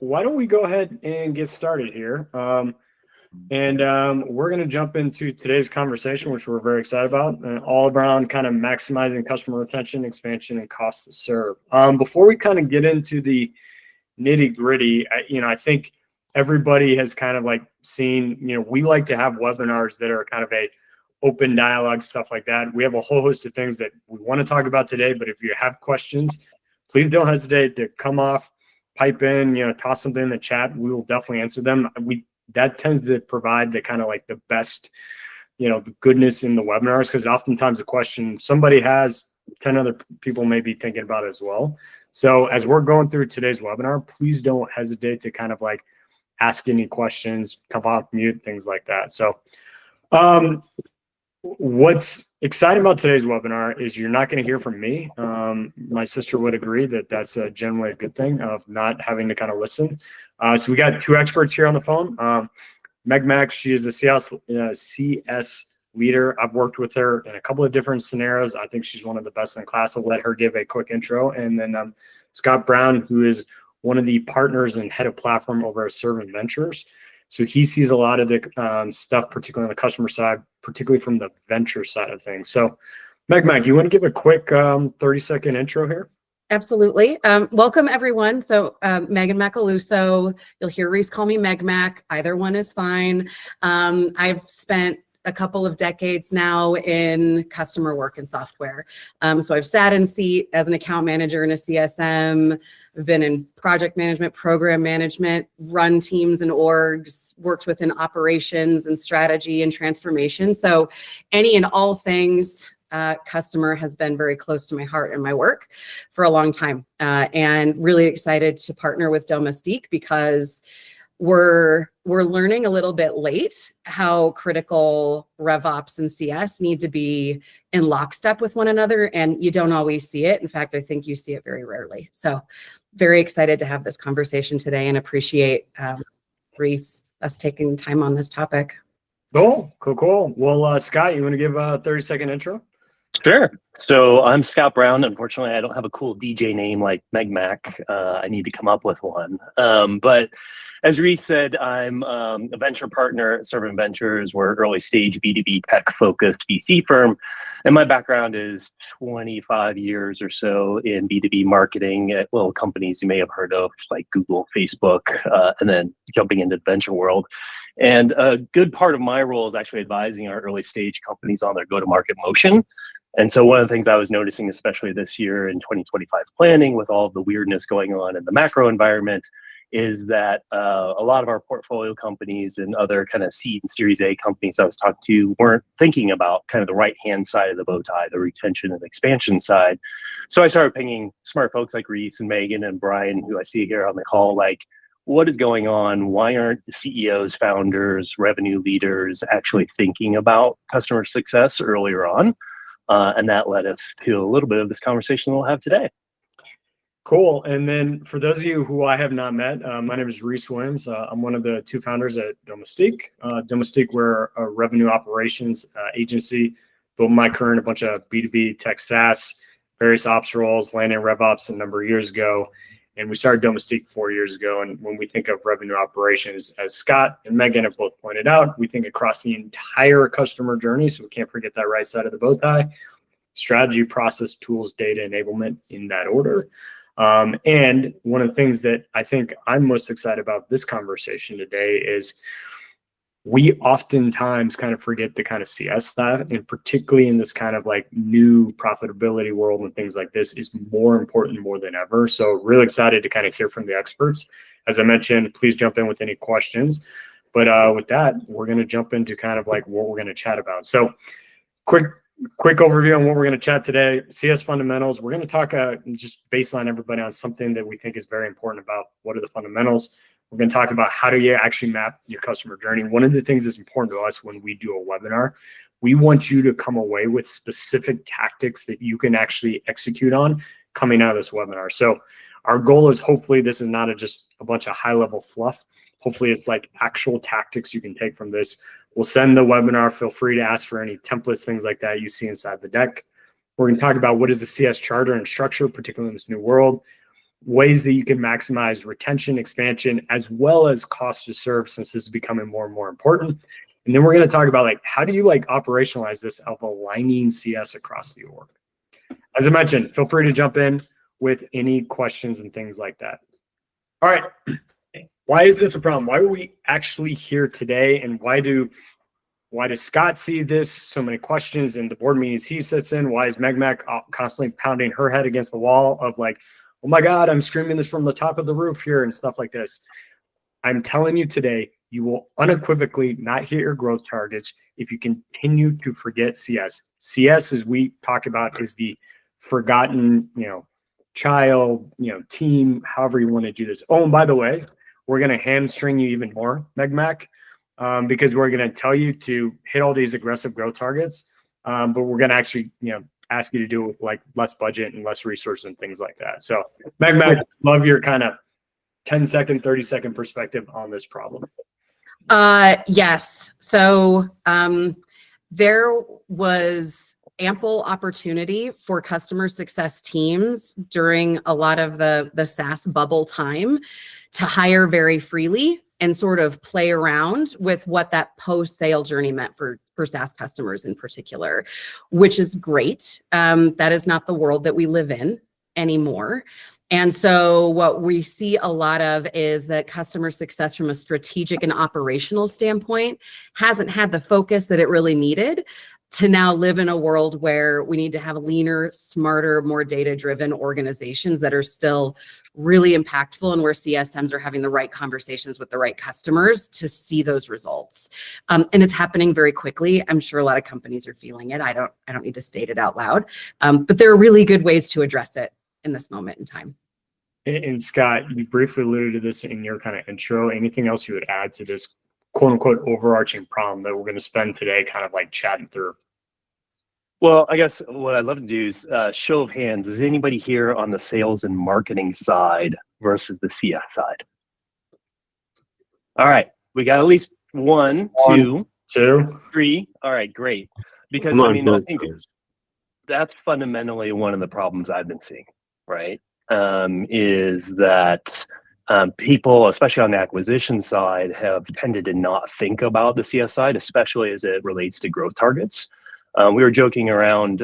why don't we go ahead and get started here? We're going to jump into today's conversation, which we're very excited about, all around kind of maximizing customer retention, expansion, and cost to serve. Before we kind of get into the nitty gritty, I think everybody has kind of like seen, we like to have webinars that are kind of a open dialogue, stuff like that. We have a whole host of things that we want to talk about today, but if you have questions, please don't hesitate to come off, pipe in, toss something in the chat. We will definitely answer them. That tends to provide the kind of like the best, the goodness in the webinars, because oftentimes a question somebody has, 10 other people may be thinking about it as well. So as we're going through today's webinar, please don't hesitate to kind of like ask any questions, come off mute, things like that. So what's exciting about today's webinar is you're not going to hear from me. My sister would agree that that's generally a good thing of not having to kind of listen. So we got two experts here on the phone. Meg Mack, she is a CS leader. I've worked with her in a couple of different scenarios. I think she's one of the best in class. I'll let her give a quick intro. And then Scott Brown, who is one of the partners and head of platform over at Servant Ventures. So he sees a lot of the stuff, particularly on the customer side, particularly from the venture side of things. So Meg Mack, you want to give a quick 30-second intro here? Absolutely. Welcome, everyone. So Megan Macaluso, you'll hear Reese call me Meg Mac. Either one is fine. I've spent a couple of decades now in customer work and software. So I've sat in seat as an account manager and a CSM. I've been in project management, program management, run teams and orgs, worked within operations and strategy and transformation. So any and all things customer has been very close to my heart and my work for a long time. And really excited to partner with Domestique because we're learning a little bit late how critical RevOps and CS need to be in lockstep with one another, and you don't always see it. In fact, I think you see it very rarely. So very excited to have this conversation today and appreciate Reese, us taking time on this topic. Cool. Well, Scott, you want to give a 30-second intro? Sure. So I'm Scott Brown. Unfortunately, I don't have a cool DJ name like Meg Mac. I need to come up with one. But as Reese said, I'm a venture partner at Servant Ventures. We're an early stage B2B tech focused VC firm. And my background is 25 years or so in B2B marketing at little companies you may have heard of, like Google, Facebook, and then jumping into the venture world. And a good part of my role is actually advising our early stage companies on their go-to-market motion. And so one of the things I was noticing, especially this year in 2025 planning with all of the weirdness going on in the macro environment, is that a lot of our portfolio companies and other kind of seed and Series A companies I was talking to weren't thinking about kind of the right-hand side of the bow tie, the retention and expansion side. So I started pinging smart folks like Reese and Megan and Brian, who I see here on the call, like, what is going on? Why aren't the CEOs, founders, revenue leaders actually thinking about customer success earlier on? And that led us to a little bit of this conversation we'll have today. Cool. And then for those of you who I have not met, my name is Reese Williams. I'm one of the two founders at Domestique. Domestique, we're a revenue operations agency. Built my career in a bunch of B2B tech SaaS, various ops roles, landing RevOps a number of years ago. And we started Domestique 4 years ago. And when we think of revenue operations, as Scott and Megan have both pointed out, we think across the entire customer journey. So we can't forget that right side of the bow tie: strategy, process, tools, data, enablement, in that order. And one of the things that I think I'm most excited about this conversation today is we oftentimes kind of forget the kind of CS stuff, and particularly in this kind of like new profitability world and things like this is more important more than ever. So really excited to kind of hear from the experts. As I mentioned, please jump in with any questions. But with that, we're going to jump into kind of like what we're going to chat about. So quick overview on what we're going to chat today. CS fundamentals. We're going to talk just baseline everybody on something that we think is very important about what are the fundamentals. We're going to talk about how do you actually map your customer journey. One of the things that's important to us when we do a webinar, we want you to come away with specific tactics that you can actually execute on coming out of this webinar. So our goal is hopefully this is not just a bunch of high-level fluff. Hopefully it's like actual tactics you can take from this. We'll send the webinar. Feel free to ask for any templates, things like that you see inside the deck. We're going to talk about what is the CS charter and structure, particularly in this new world. ways that you can maximize retention, expansion, as well as cost to serve, since this is becoming more and more important. And then we're going to talk about like, how do you like operationalize this of aligning CS across the org? As I mentioned, feel free to jump in with any questions and things like that. All right. Why is this a problem? Why are we actually here today? And why does Scott see this? So many questions in the board meetings he sits in. Why is Meg constantly pounding her head against the wall of like, oh my God, I'm screaming this from the top of the roof here and stuff like this? I'm telling you today, you will unequivocally not hit your growth targets if you continue to forget CS. CS, as we talk about, is the forgotten, child, team, however you want to do this. Oh, and by the way, we're going to hamstring you even more, Meg, because we're going to tell you to hit all these aggressive growth targets, but we're going to actually, ask you to do it with like less budget and less resources and things like that. So, Meg, love your kind of 10-second, 30-second perspective on this problem. Yes. So there was ample opportunity for customer success teams during a lot of the SaaS bubble time to hire very freely and sort of play around with what that post-sale journey meant for SaaS customers in particular, which is great. That is not the world that we live in anymore. And so what we see a lot of is that customer success from a strategic and operational standpoint hasn't had the focus that it really needed to now live in a world where we need to have leaner, smarter, more data-driven organizations that are still really impactful and where CSMs are having the right conversations with the right customers to see those results. And it's happening very quickly. I'm sure a lot of companies are feeling it. I don't need to state it out loud, but there are really good ways to address it in this moment in time. And Scott, you briefly alluded to this in your kind of intro. Anything else you would add to this quote unquote overarching problem that we're going to spend today kind of like chatting through? Well, I guess what I'd love to do is show of hands. Is anybody here on the sales and marketing side versus the CS side? All right. We got at least one, two, three. All right, great. Because I think that's fundamentally one of the problems I've been seeing, right? Is that people, especially on the acquisition side, have tended to not think about the CS side, especially as it relates to growth targets. We were joking around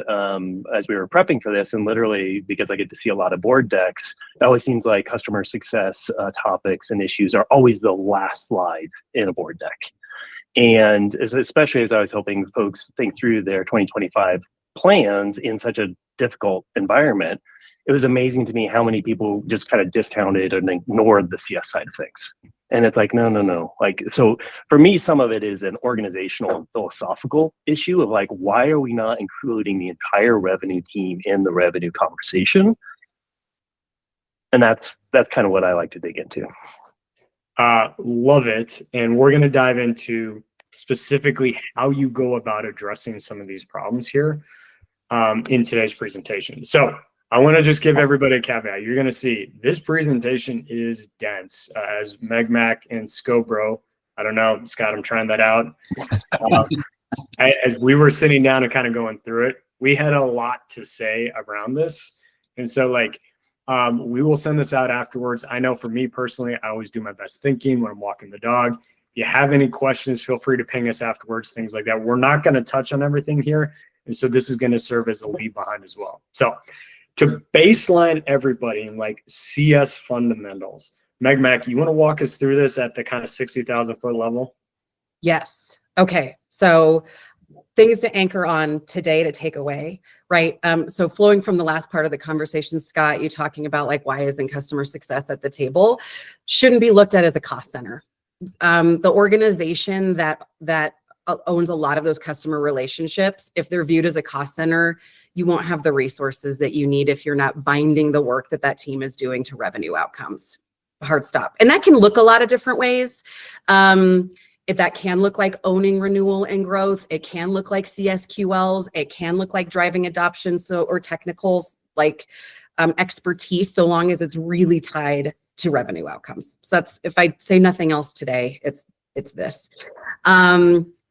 as we were prepping for this, and literally, because I get to see a lot of board decks, it always seems like customer success topics and issues are always the last slide in a board deck. And especially as I was helping folks think through their 2025 plans in such a difficult environment, it was amazing to me how many people just kind of discounted and ignored the CS side of things. And it's like, no. Like, so for me, some of it is an organizational and philosophical issue of like, why are we not including the entire revenue team in the revenue conversation? And that's kind of what I like to dig into. Love it. And we're going to dive into specifically how you go about addressing some of these problems here in today's presentation. So I want to just give everybody a caveat. You're going to see this presentation is dense, as Meg and Scobro. I don't know, Scott, I'm trying that out. As we were sitting down and kind of going through it, we had a lot to say around this. And so we will send this out afterwards. I know for me personally, I always do my best thinking when I'm walking the dog. If you have any questions, feel free to ping us afterwards, things like that. We're not going to touch on everything here. And so this is going to serve as a lead behind as well. So to baseline everybody in like CS fundamentals, Meg, you want to walk us through this at the kind of 60,000 foot level? Yes. Okay. So things to anchor on today to take away, right? So flowing from the last part of the conversation, Scott, you talking about like, why isn't customer success at the table, shouldn't be looked at as a cost center. The organization that owns a lot of those customer relationships, if they're viewed as a cost center, you won't have the resources that you need if you're not binding the work that team is doing to revenue outcomes. Hard stop. And that can look a lot of different ways. That can look like owning renewal and growth. It can look like CSQLs. It can look like driving adoption, or technicals like expertise, so long as it's really tied to revenue outcomes. So that's, if I say nothing else today, it's this.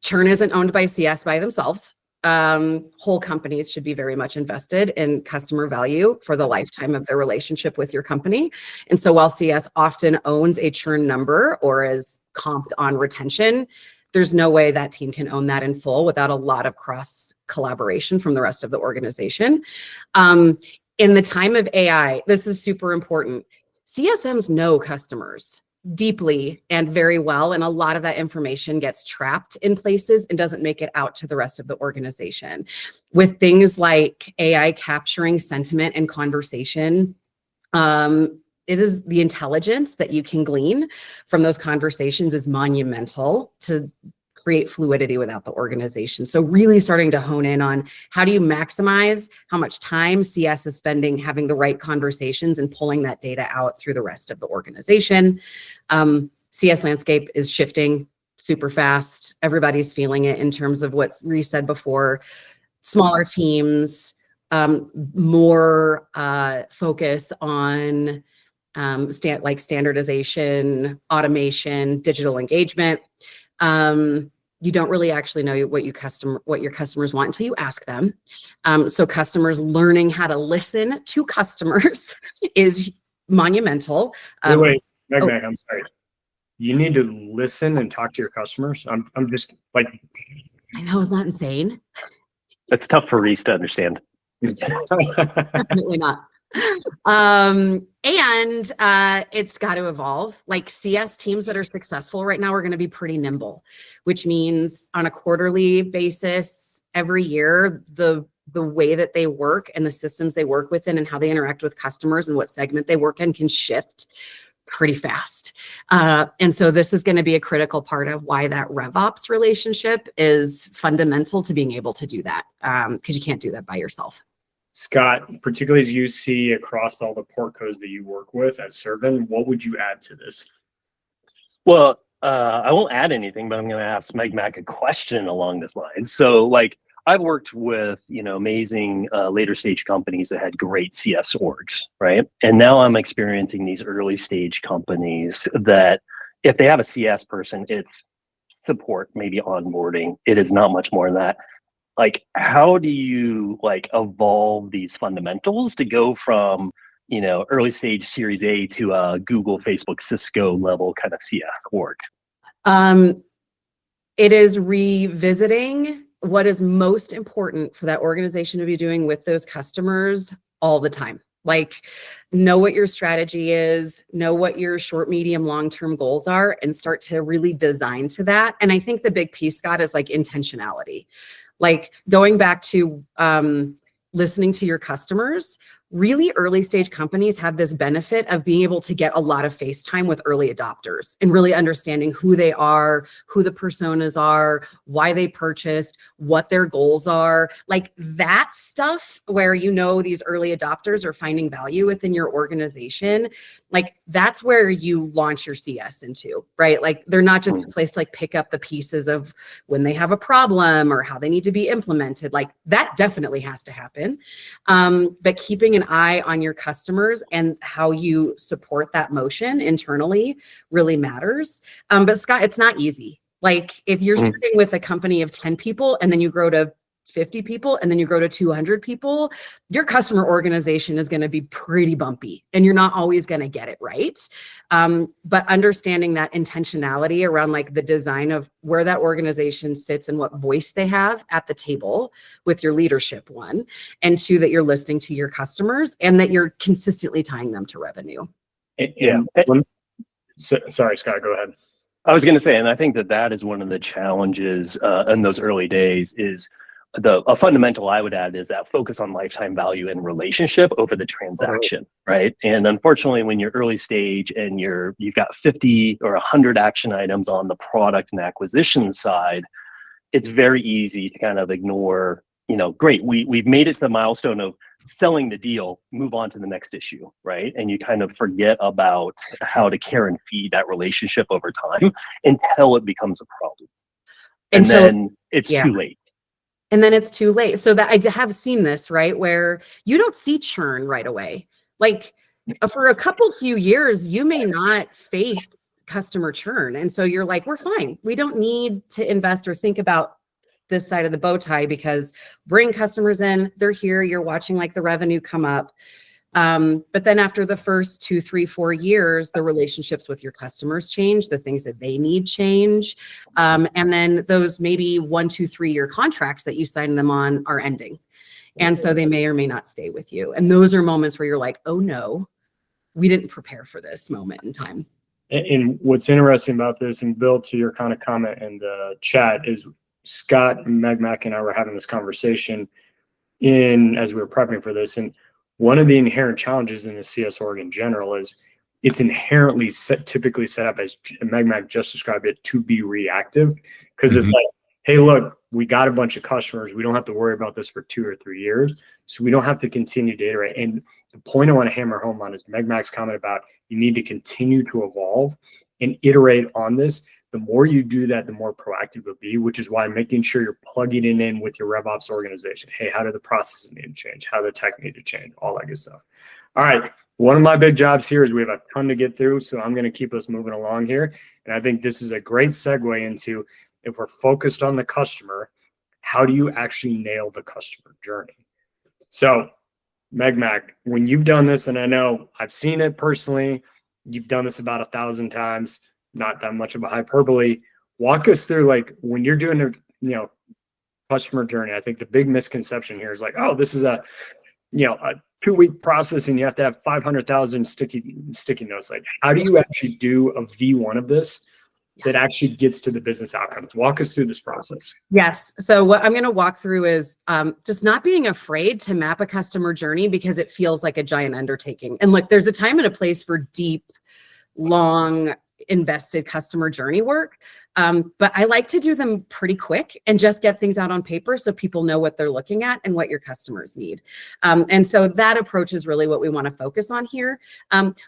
Churn isn't owned by CS by themselves. whole companies should be very much invested in customer value for the lifetime of their relationship with your company. And so while CS often owns a churn number or is comped on retention, there's no way that team can own that in full without a lot of cross collaboration from the rest of the organization. In the time of AI, this is super important. CSMs know customers deeply and very well, and a lot of that information gets trapped in places and doesn't make it out to the rest of the organization. With things like AI capturing sentiment and conversation, it is the intelligence that you can glean from those conversations is monumental to create fluidity without the organization. So really starting to hone in on how do you maximize how much time CS is spending having the right conversations and pulling that data out through the rest of the organization. CS landscape is shifting super fast. Everybody's feeling it in terms of what's Reese said before. Smaller teams, more focus on standardization, automation, digital engagement. You don't really actually know what your customers want until you ask them. So customers learning how to listen to customers is monumental. Wait, Meg, I'm sorry. You need to listen and talk to your customers. I'm just like, I know, it's not insane. That's tough for Reese to understand. Definitely not. And it's got to evolve. Like CS teams that are successful right now are going to be pretty nimble, which means on a quarterly basis, every year, the way that they work and the systems they work within and how they interact with customers and what segment they work in can shift pretty fast. And so this is going to be a critical part of why that RevOps relationship is fundamental to being able to do that, because you can't do that by yourself. Scott, particularly as you see across all the port codes that you work with at Servant, what would you add to this? Well, I won't add anything, but I'm going to ask Meg Mac a question along this line. So, like, I've worked with, amazing later stage companies that had great CS orgs, right? And now I'm experiencing these early stage companies that if they have a CS person, it's support, maybe onboarding. It is not much more than that. Like, how do you evolve these fundamentals to go from, early stage Series A to a Google, Facebook, Cisco level kind of CS org? It is revisiting what is most important for that organization to be doing with those customers all the time. Like, know what your strategy is, know what your short, medium, long-term goals are, and start to really design to that. And I think the big piece, Scott, is intentionality. Like going back to listening to your customers, really early stage companies have this benefit of being able to get a lot of face time with early adopters and really understanding who they are, who the personas are, why they purchased, what their goals are. Like that stuff where these early adopters are finding value within your organization, like that's where you launch your CS into, right? Like they're not just a place to pick up the pieces of when they have a problem or how they need to be implemented. Like that definitely has to happen. But keeping an eye on your customers and how you support that motion internally really matters. But Scott, it's not easy. Like if you're starting with a company of 10 people and then you grow to 50 people and then you grow to 200 people, your customer organization is going to be pretty bumpy and you're not always going to get it right. But understanding that intentionality around the design of where that organization sits and what voice they have at the table with your leadership, one, and two, that you're listening to your customers and that you're consistently tying them to revenue. Sorry, Scott, go ahead. I was going to say, and I think that is one of the challenges in those early days is a fundamental I would add is that focus on lifetime value and relationship over the transaction, right? And unfortunately, when you're early stage and you've got 50 or 100 action items on the product and acquisition side, it's very easy to kind of ignore, great, we've made it to the milestone of selling the deal, move on to the next issue, right? And you kind of forget about how to care and feed that relationship over time until it becomes a problem. And then it's too late. And then it's too late. So that I have seen this, right? Where you don't see churn right away. Like for a few years, you may not face customer churn. And so you're like, we're fine. We don't need to invest or think about this side of the bow tie, because bring customers in, they're here, you're watching like the revenue come up. But then after the first 2, 3, 4 years, the relationships with your customers change, the things that they need change. And then those maybe 1, 2, 3 year contracts that you signed them on are ending. And so they may or may not stay with you. And those are moments where you're like, oh no, we didn't prepare for this moment in time. And what's interesting about this, and Bill, to your kind of comment in the chat, is Scott, Mac, and I were having this conversation as we were prepping for this. And one of the inherent challenges in the CS org in general is it's inherently typically set up, as Mac just described it, to be reactive. Because it's like, hey, look, we got a bunch of customers. We don't have to worry about this for 2 or 3 years. So we don't have to continue to iterate. And the point I want to hammer home on is Mac's comment about you need to continue to evolve and iterate on this. The more you do that, the more proactive it'll be, which is why making sure you're plugging it in with your RevOps organization. Hey, how do the processes need to change? How do the tech need to change? All that good stuff. All right. One of my big jobs here is we have a ton to get through, so I'm going to keep us moving along here. And I think this is a great segue into, if we're focused on the customer, how do you actually nail the customer journey? So, Mac, when you've done this, and I know I've seen it personally, you've done this about 1,000 times, not that much of a hyperbole. Walk us through, like, when you're doing a customer journey. I think the big misconception here is like, oh, this is a 2-week process and you have to have 500,000 sticky notes. Like, how do you actually do a V1 of this that actually gets to the business outcomes? Walk us through this process. Yes. So what I'm going to walk through is just not being afraid to map a customer journey, because it feels like a giant undertaking. And look, there's a time and a place for deep, long, invested customer journey work. But I like to do them pretty quick and just get things out on paper so people know what they're looking at and what your customers need. And so that approach is really what we want to focus on here.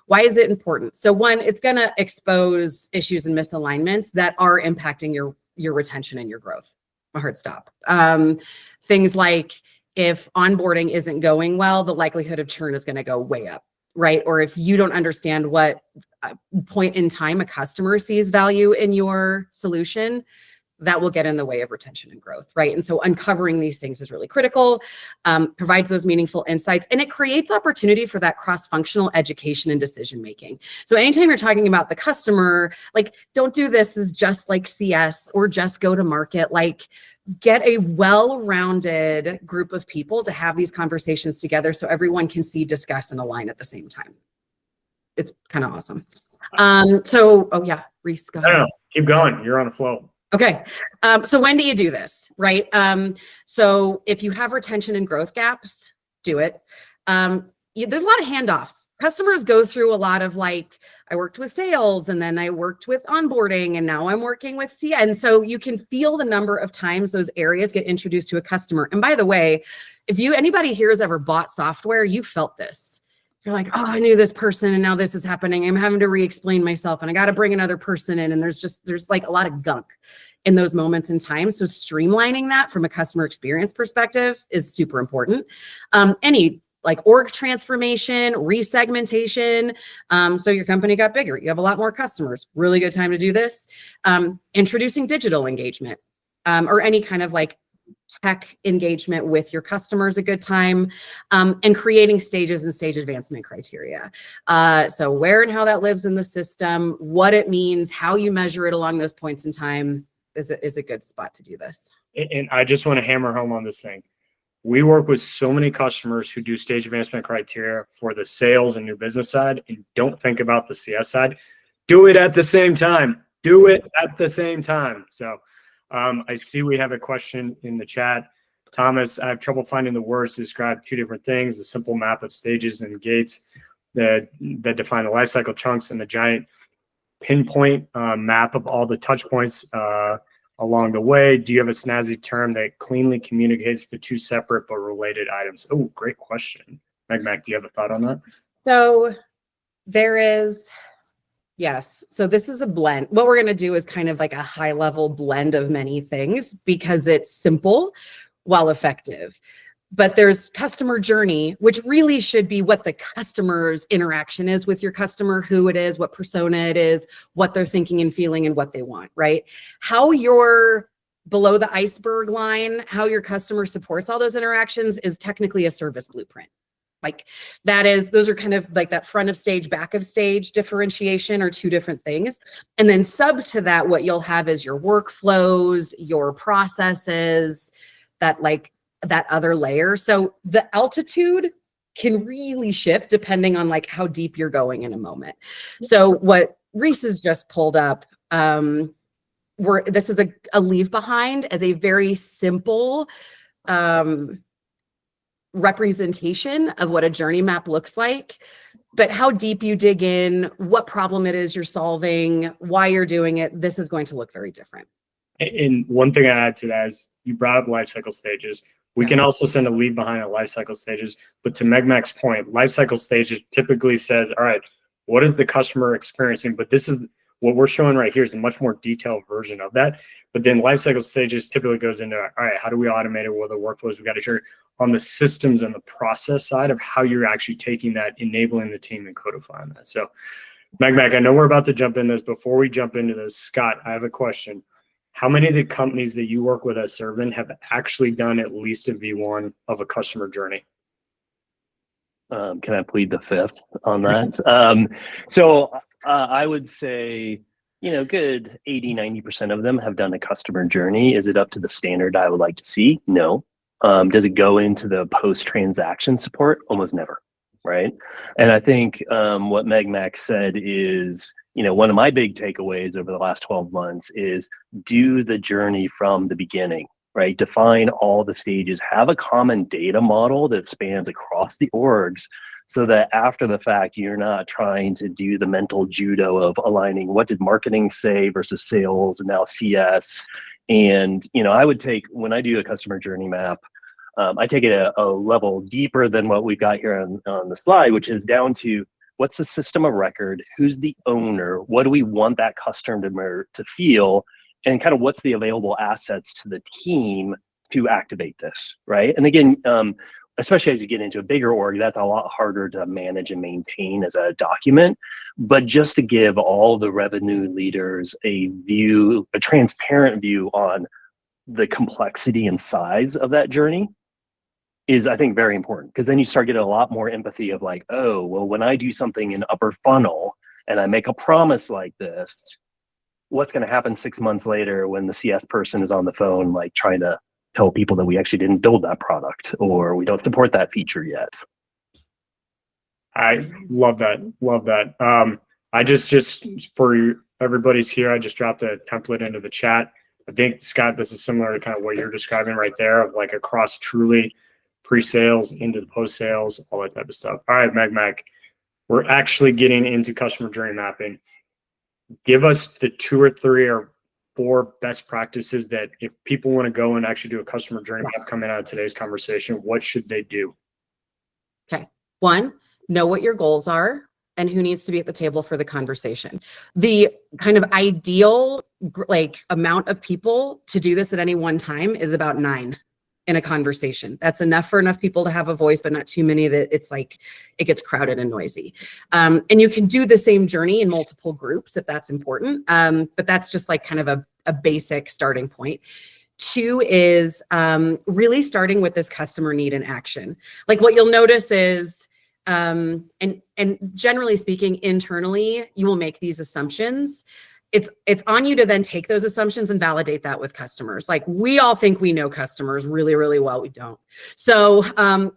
Why is it important? So one, it's going to expose issues and misalignments that are impacting your retention and your growth. A hard stop. Things like, if onboarding isn't going well, the likelihood of churn is going to go way up, right? Or if you don't understand what point in time a customer sees value in your solution, that will get in the way of retention and growth, right? And so uncovering these things is really critical, provides those meaningful insights, and it creates opportunity for that cross-functional education and decision-making. So anytime you're talking about the customer, like, don't do this as just like CS or just go to market. Like, get a well-rounded group of people to have these conversations together so everyone can see, discuss, and align at the same time. It's kind of awesome. Oh yeah, Reese, go ahead. No, keep going. You're on a flow. Okay. So when do you do this, right? So if you have retention and growth gaps, do it. There's a lot of handoffs. Customers go through a lot of, like, I worked with sales and then I worked with onboarding and now I'm working with C. And so you can feel the number of times those areas get introduced to a customer. And by the way, if anybody here has ever bought software, you felt this. You're like, oh, I knew this person and now this is happening. I'm having to re-explain myself and I got to bring another person in. And there's like a lot of gunk in those moments in time. So streamlining that from a customer experience perspective is super important. Any like org transformation, resegmentation. So your company got bigger. You have a lot more customers. Really good time to do this. Introducing digital engagement or any kind of like tech engagement with your customers, a good time, and creating stages and stage advancement criteria. So where and how that lives in the system, what it means, how you measure it along those points in time is a good spot to do this. And I just want to hammer home on this thing. We work with so many customers who do stage advancement criteria for the sales and new business side and don't think about the CS side. Do it at the same time. Do it at the same time. So I see we have a question in the chat. Thomas, I have trouble finding the words to describe two different things: a simple map of stages and gates that define the lifecycle chunks, and the giant pinpoint map of all the touch points along the way. Do you have a snazzy term that cleanly communicates the two separate but related items? Oh, great question. Mac, do you have a thought on that? So there is... Yes. So this is a blend. What we're going to do is kind of like a high level blend of many things because it's simple while effective. But there's customer journey, which really should be what the customer's interaction is with your customer, who it is, what persona it is, what they're thinking and feeling and what they want, right? How your below the iceberg line, how your customer supports all those interactions is technically a service blueprint. Like those are kind of like that front of stage, back of stage differentiation are two different things. And then sub to that, what you'll have is your workflows, your processes, that other layer. So the altitude can really shift depending on like how deep you're going in a moment. So what Reese has just pulled up, this is a leave behind as a very simple representation of what a journey map looks like, but how deep you dig in, what problem it is you're solving, why you're doing it, this is going to look very different. And one thing I add to that is you brought up life cycle stages. We can also send a leave behind at life cycle stages, but to Megmac's point, life cycle stages typically says, all right, what is the customer experiencing? But this is what we're showing right here is a much more detailed version of that. But then life cycle stages typically goes into, all right, how do we automate it? What are the workflows we got to share on the systems and the process side of how you're actually taking that, enabling the team and codifying that. So Megmac, I know we're about to jump in this. Before we jump into this, Scott, I have a question. How many of the companies that you work with at Servant have actually done at least a V1 of a customer journey? Can I plead the fifth on that? So I would say, good 80-90% of them have done a customer journey. Is it up to the standard I would like to see? No. Does it go into the post-transaction support? Almost never, right? And I think what Megmac said is, one of my big takeaways over the last 12 months is do the journey from the beginning, right? Define all the stages, have a common data model that spans across the orgs so that after the fact, you're not trying to do the mental judo of aligning what did marketing say versus sales and now CS. And, I would take, when I do a customer journey map, I take it a level deeper than what we've got here on the slide, which is down to what's the system of record, who's the owner, what do we want that customer to feel, and kind of what's the available assets to the team to activate this, right? And again, especially as you get into a bigger org, that's a lot harder to manage and maintain as a document. But just to give all the revenue leaders a transparent view on the complexity and size of that journey is, I think, very important, because then you start getting a lot more empathy of like, oh, well, when I do something in upper funnel and I make a promise like this, what's going to happen 6 months later when the CS person is on the phone, like trying to tell people that we actually didn't build that product or we don't support that feature yet. I love that. Love that. I just for everybody's here, I just dropped a template into the chat. I think, Scott, this is similar to kind of what you're describing right there of like across truly pre-sales into the post-sales, all that type of stuff. All right, Megmac, we're actually getting into customer journey mapping. Give us the 2 or 3 or 4 best practices that if people want to go and actually do a customer journey map coming out of today's conversation, what should they do? Okay. 1, know what your goals are and who needs to be at the table for the conversation. The kind of ideal amount of people to do this at any one time is about 9 in a conversation. That's enough for enough people to have a voice, but not too many that it's like it gets crowded and noisy. And you can do the same journey in multiple groups if that's important. But that's just like kind of a basic starting point. 2 is really starting with this customer need in action. Like what you'll notice is, and generally speaking, internally, you will make these assumptions. It's on you to then take those assumptions and validate that with customers. Like we all think we know customers really, really well. We don't. So,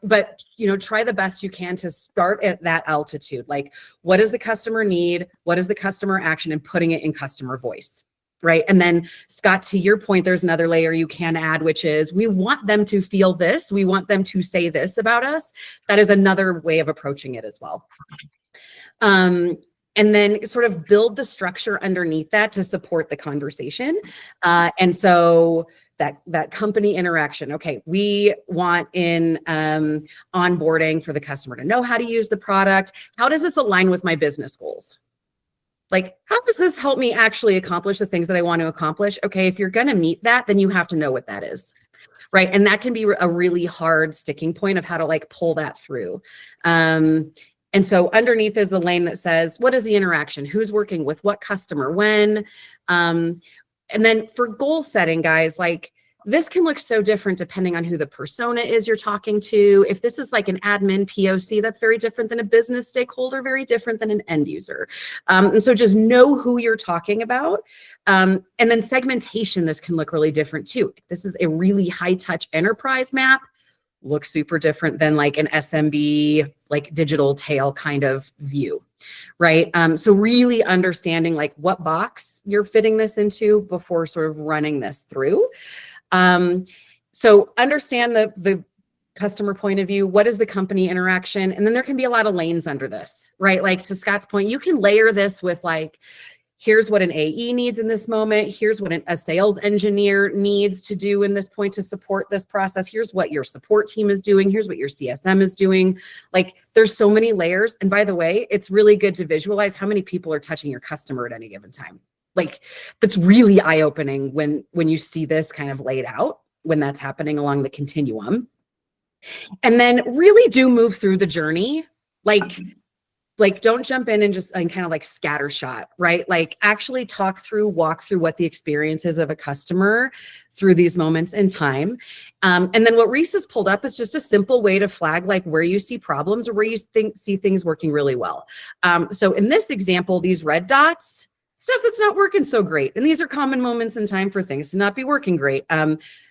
but try the best you can to start at that altitude. Like what does the customer need? What is the customer action, and putting it in customer voice. Right. And then Scott, to your point, there's another layer you can add, which is we want them to feel this. We want them to say this about us. That is another way of approaching it as well. And then sort of build the structure underneath that to support the conversation. And so that company interaction, okay, we want in onboarding for the customer to know how to use the product. How does this align with my business goals? Like, how does this help me actually accomplish the things that I want to accomplish? Okay, if you're going to meet that, then you have to know what that is. Right. And that can be a really hard sticking point of how to like pull that through. And so underneath is the lane that says, what is the interaction? Who's working with what customer when? And then for goal setting, guys, like this can look so different depending on who the persona is you're talking to. If this is like an admin POC, that's very different than a business stakeholder, very different than an end user. And so just know who you're talking about. And then segmentation, this can look really different too. If this is a really high touch enterprise map, looks super different than like an SMB, like digital tail kind of view, right? So really understanding like what box you're fitting this into before sort of running this through. So understand the customer point of view. What is the company interaction? And then there can be a lot of lanes under this, right? Like to Scott's point, you can layer this with like, here's what an AE needs in this moment. Here's what a sales engineer needs to do in this point to support this process. Here's what your support team is doing. Here's what your CSM is doing. Like there's so many layers. And by the way, it's really good to visualize how many people are touching your customer at any given time. Like that's really eye-opening when you see this kind of laid out, when that's happening along the continuum. And then really do move through the journey. Like don't jump in and just kind of like scattershot, right? Like actually walk through what the experience is of a customer through these moments in time. And then what Reese has pulled up is just a simple way to flag like where you see problems or where you see things working really well. So in this example, these red dots, stuff that's not working so great. And these are common moments in time for things to not be working great.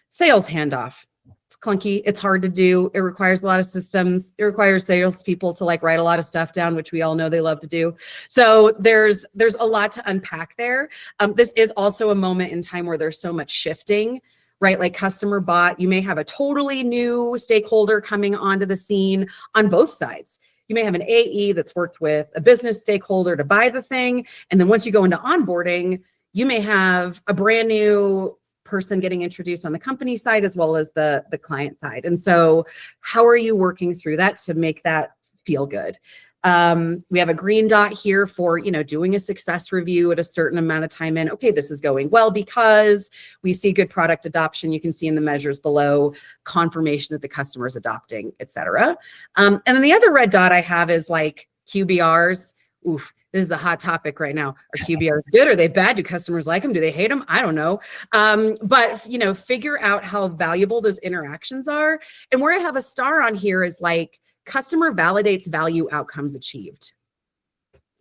Sales handoff. It's clunky. It's hard to do. It requires a lot of systems. It requires salespeople to like write a lot of stuff down, which we all know they love to do. So there's a lot to unpack there. This is also a moment in time where there's so much shifting, right? Like customer bot, you may have a totally new stakeholder coming onto the scene on both sides. You may have an AE that's worked with a business stakeholder to buy the thing. And then once you go into onboarding, you may have a brand new person getting introduced on the company side as well as the client side. And so how are you working through that to make that feel good? We have a green dot here for, doing a success review at a certain amount of time in. Okay, this is going well because we see good product adoption. You can see in the measures below confirmation that the customer is adopting, et cetera. And then the other red dot I have is like QBRs. Oof, this is a hot topic right now. Are QBRs good? Are they bad? Do customers like them? Do they hate them? I don't know. But figure out how valuable those interactions are. And where I have a star on here is like customer validates value outcomes achieved,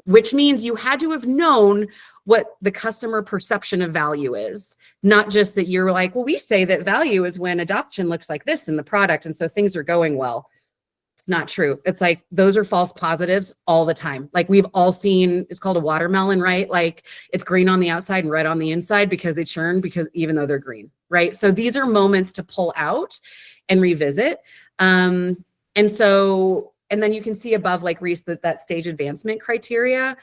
which means you had to have known what the customer perception of value is, not just that you're like, well, we say that value is when adoption looks like this in the product. And so things are going well. It's not true. It's like, those are false positives all the time. Like we've all seen, it's called a watermelon, right? Like it's green on the outside and red on the inside because they churn because even though they're green, right? So these are moments to pull out and revisit. And then you can see above like Reese, that stage advancement criteria.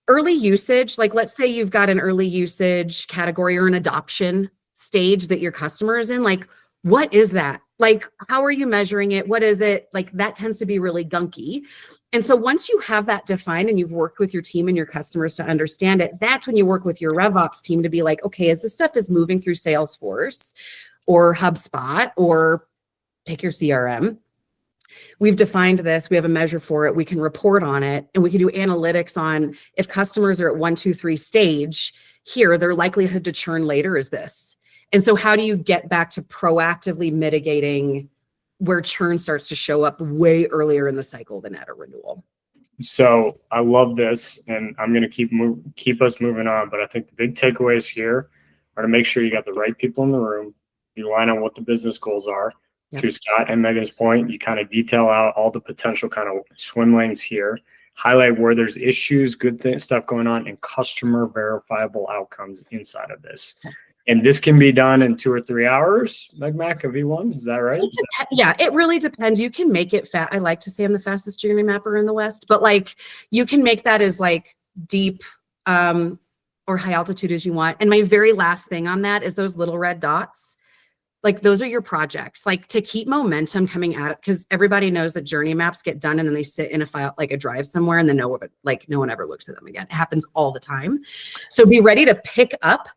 Early usage, like let's say you've got an early usage category or an adoption stage that your customer is in, like what is that? Like, how are you measuring it? What is it? Like that tends to be really gunky. And so once you have that defined and you've worked with your team and your customers to understand it, that's when you work with your RevOps team to be like, okay, as this stuff is moving through Salesforce or HubSpot or pick your CRM, we've defined this, we have a measure for it, we can report on it, and we can do analytics on if customers are at 1, 2, 3 stage here, their likelihood to churn later is this. And so how do you get back to proactively mitigating where churn starts to show up way earlier in the cycle than at a renewal? So I love this, and I'm going to keep us moving on. But I think the big takeaways here are to make sure you got the right people in the room. You line on what the business goals are. Yep. To Scott and Megan's point, you kind of detail out all the potential kind of swim lanes here, highlight where there's issues, good stuff going on, and customer verifiable outcomes inside of this. And this can be done in 2 or 3 hours, Mac of V1. Is that right? Yeah, it really depends. You can make it fast. I like to say I'm the fastest journey mapper in the West, but like you can make that as like deep or high altitude as you want. And my very last thing on that is those little red dots. Like those are your projects, like to keep momentum coming at it, because everybody knows that journey maps get done and then they sit in a file, like a drive somewhere, and then no one ever looks at them again. It happens all the time. So be ready to pick up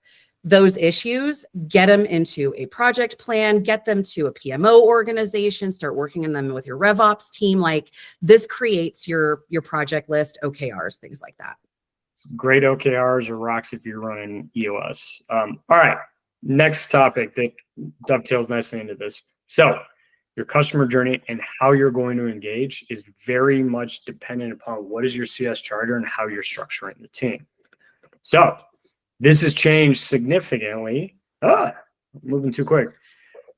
those issues, get them into a project plan, get them to a PMO organization, start working on them with your RevOps team. Like this creates your project list, OKRs, things like that. Great OKRs or rocks if you're running EOS. All right, next topic that dovetails nicely into this. So your customer journey and how you're going to engage is very much dependent upon what is your CS charter and how you're structuring the team. So this has changed significantly. Moving too quick.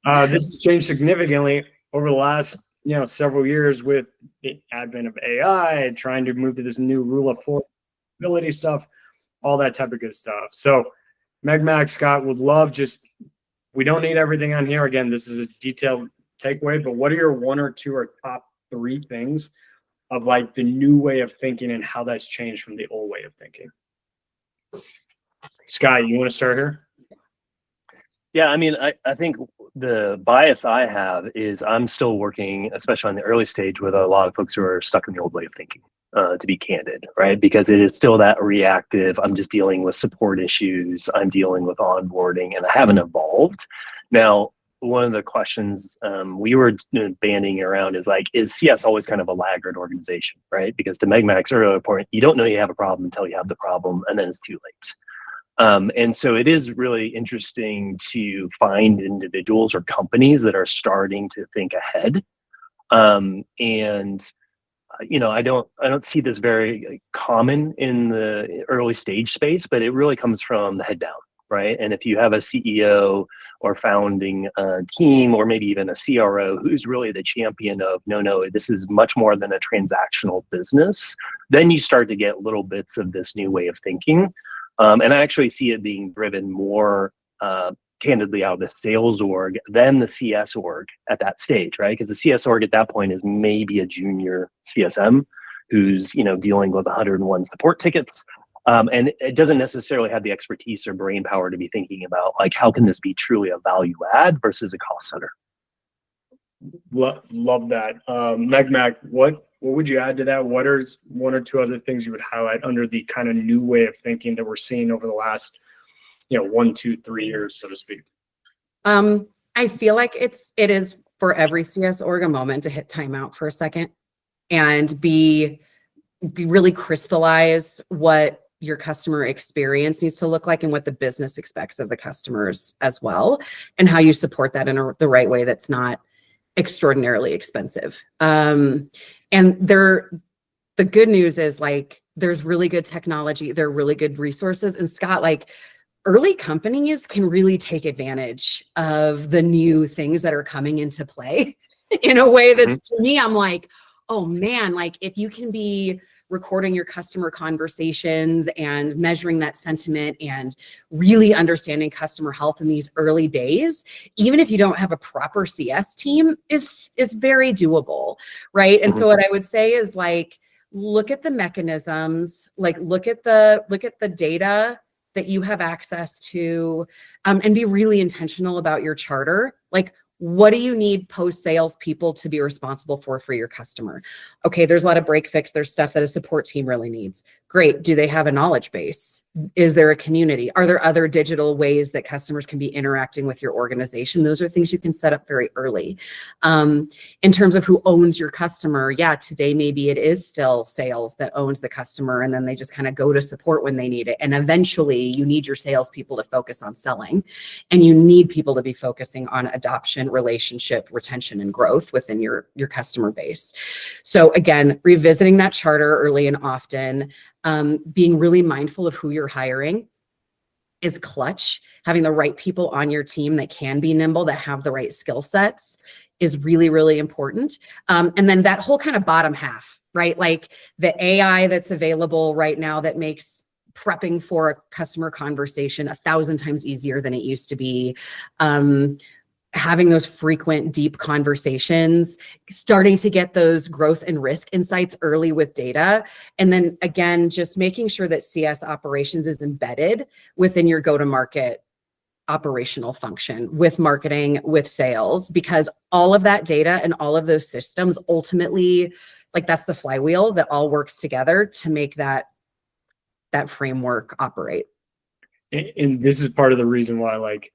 This has changed significantly over the last several years with the advent of AI, trying to move to this new rule of four ability stuff, all that type of good stuff. So Meg, Scott, would love we don't need everything on here. Again, this is a detailed takeaway, but what are your one or two or top three things of like the new way of thinking and how that's changed from the old way of thinking? Scott, you want to start here? Yeah, I mean, I think the bias I have is I'm still working, especially on the early stage, with a lot of folks who are stuck in the old way of thinking, to be candid, right? Because it is still that reactive, I'm just dealing with support issues, I'm dealing with onboarding, and I haven't evolved. Now, one of the questions we were banding around is like, is CS always kind of a laggard organization, right? Because to Megmac's earlier point, you don't know you have a problem until you have the problem, and then it's too late. And so it is really interesting to find individuals or companies that are starting to think ahead. I don't see this very common in the early stage space, but it really comes from the head down, right? And if you have a CEO or founding team, or maybe even a CRO who's really the champion of, no, this is much more than a transactional business, then you start to get little bits of this new way of thinking. And I actually see it being driven more candidly out of the sales org than the CS org at that stage, right? Because the CS org at that point is maybe a junior CSM who's dealing with 101 support tickets, and it doesn't necessarily have the expertise or brain power to be thinking about like how can this be truly a value add versus a cost center. Love that. Meg, what would you add to that? What are one or two other things you would highlight under the kind of new way of thinking that we're seeing over the last 1, 2, 3 years, so to speak? I feel like it is for every CS org a moment to hit timeout for a second and be really crystallize what your customer experience needs to look like and what the business expects of the customers as well, and how you support that in the right way that's not extraordinarily expensive. And the good news is like there's really good technology, there are really good resources, and Scott, like early companies can really take advantage of the new things that are coming into play in a way that's to me, I'm like, oh man, like if you can be recording your customer conversations and measuring that sentiment and really understanding customer health in these early days, even if you don't have a proper CS team, is very doable, right? And so what I would say is like, look at the mechanisms, like look at the data that you have access to, and be really intentional about your charter. Like, what do you need post-sales people to be responsible for your customer? Okay, there's a lot of break fix. There's stuff that a support team really needs. Great. Do they have a knowledge base? Is there a community? Are there other digital ways that customers can be interacting with your organization? Those are things you can set up very early. In terms of who owns your customer, yeah, today maybe it is still sales that owns the customer, and then they just kind of go to support when they need it. And eventually you need your salespeople to focus on selling, and you need people to be focusing on adoption, relationship, retention, and growth within your customer base. So again, revisiting that charter early and often, being really mindful of who you're hiring is clutch. Having the right people on your team that can be nimble, that have the right skill sets is really, really important. And then that whole kind of bottom half, right? Like the AI that's available right now that makes prepping for a customer conversation 1,000 times easier than it used to be. Having those frequent, deep conversations, starting to get those growth and risk insights early with data. And then again, just making sure that CS operations is embedded within your go-to-market operational function with marketing, with sales, because all of that data and all of those systems ultimately, like that's the flywheel that all works together to make that framework operate. And this is part of the reason why, like,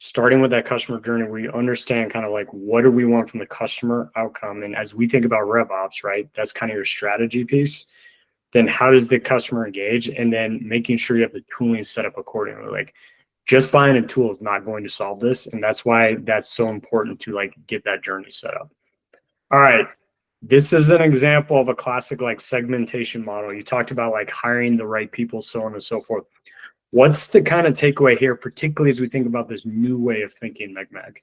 starting with that customer journey, we understand kind of like what do we want from the customer outcome. And as we think about RevOps, right, that's kind of your strategy piece. then how does the customer engage? And then making sure you have the tooling set up accordingly. Like just buying a tool is not going to solve this. And that's why that's so important to like get that journey set up. All right. This is an example of a classic like segmentation model. You talked about like hiring the right people, so on and so forth. What's the kind of takeaway here, particularly as we think about this new way of thinking, Meg?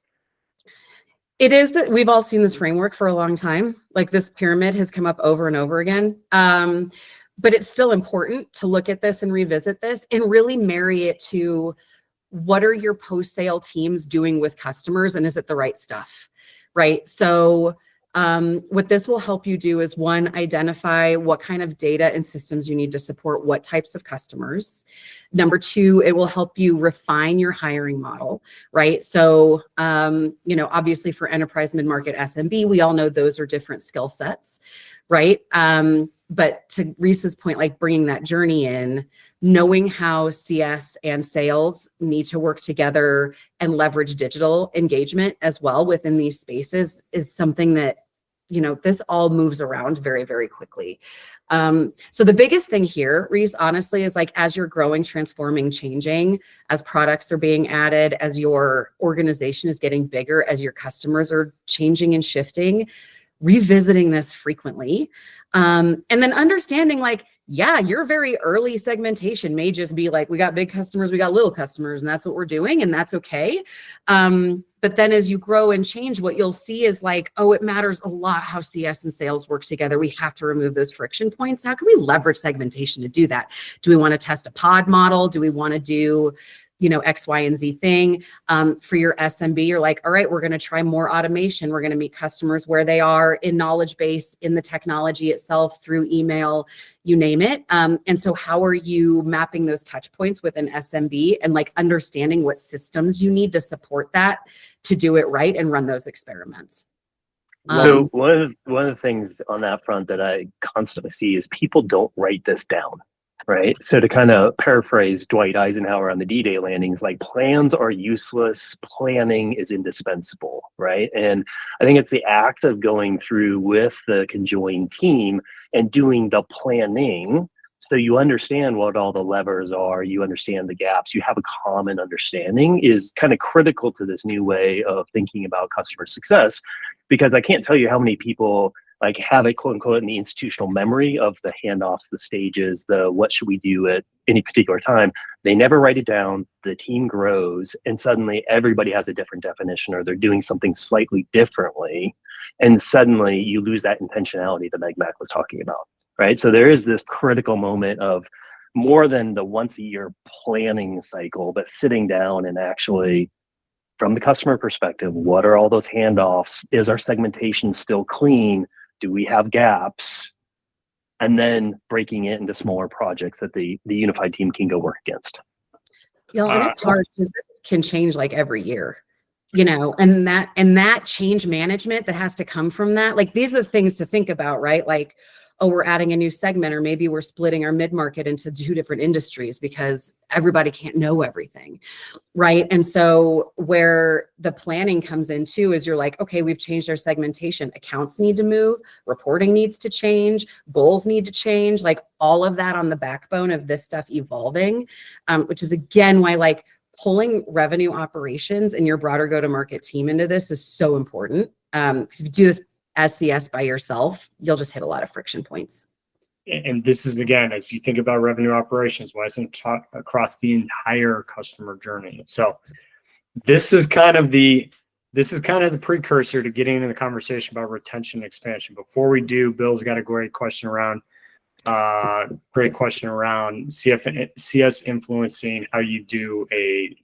It is that we've all seen this framework for a long time. Like this pyramid has come up over and over again. But it's still important to look at this and revisit this and really marry it to what are your post-sale teams doing with customers, and is it the right stuff, right? So what this will help you do is, one, identify what kind of data and systems you need to support what types of customers. Number two, it will help you refine your hiring model, right? So, obviously for enterprise, mid-market, SMB, we all know those are different skill sets, right? But to Reese's point, like bringing that journey in, knowing how CS and sales need to work together and leverage digital engagement as well within these spaces is something that, this all moves around very, very quickly. So the biggest thing here, Reese, honestly, is like as you're growing, transforming, changing, as products are being added, as your organization is getting bigger, as your customers are changing and shifting, revisiting this frequently. And then understanding like, yeah, your very early segmentation may just be like, we got big customers, we got little customers, and that's what we're doing, and that's okay. But then as you grow and change, what you'll see is like, oh, it matters a lot how CS and sales work together. We have to remove those friction points. How can we leverage segmentation to do that? Do we want to test a pod model? Do we want to do X, Y, and Z thing? For your SMB, you're like, all right, we're going to try more automation. We're going to meet customers where they are in knowledge base, in the technology itself, through email, you name it. And so how are you mapping those touch points with an SMB and like understanding what systems you need to support that to do it right and run those experiments? So one of the things on that front that I constantly see is people don't write this down. Right. So to kind of paraphrase Dwight Eisenhower on the D-Day landings, like plans are useless, planning is indispensable. Right. And I think it's the act of going through with the conjoined team and doing the planning. So you understand what all the levers are, you understand the gaps, you have a common understanding is kind of critical to this new way of thinking about customer success. Because I can't tell you how many people like have it quote unquote in the institutional memory of the handoffs, the stages, the what should we do at any particular time. They never write it down. The team grows and suddenly everybody has a different definition or they're doing something slightly differently. And suddenly you lose that intentionality that Meg Mac was talking about, right? So there is this critical moment of more than the once a year planning cycle, but sitting down and actually from the customer perspective, what are all those handoffs? Is our segmentation still clean? Do we have gaps? And then breaking it into smaller projects that the unified team can go work against. And it's hard because this can change like every year, and that change management that has to come from that. Like these are the things to think about, right? Like, oh, we're adding a new segment, or maybe we're splitting our mid-market into 2 different industries because everybody can't know everything, right? And so where the planning comes in too is you're like, okay, we've changed our segmentation. Accounts need to move, reporting needs to change, goals need to change, like all of that on the backbone of this stuff evolving, which is again why like pulling revenue operations and your broader go-to-market team into this is so important. If you do this as CS by yourself, you'll just hit a lot of friction points. And this is, again, as you think about revenue operations, why isn't it taught across the entire customer journey? So this is kind of the precursor to getting into the conversation about retention and expansion. Before we do, Bill's got a great question around CS influencing how you do a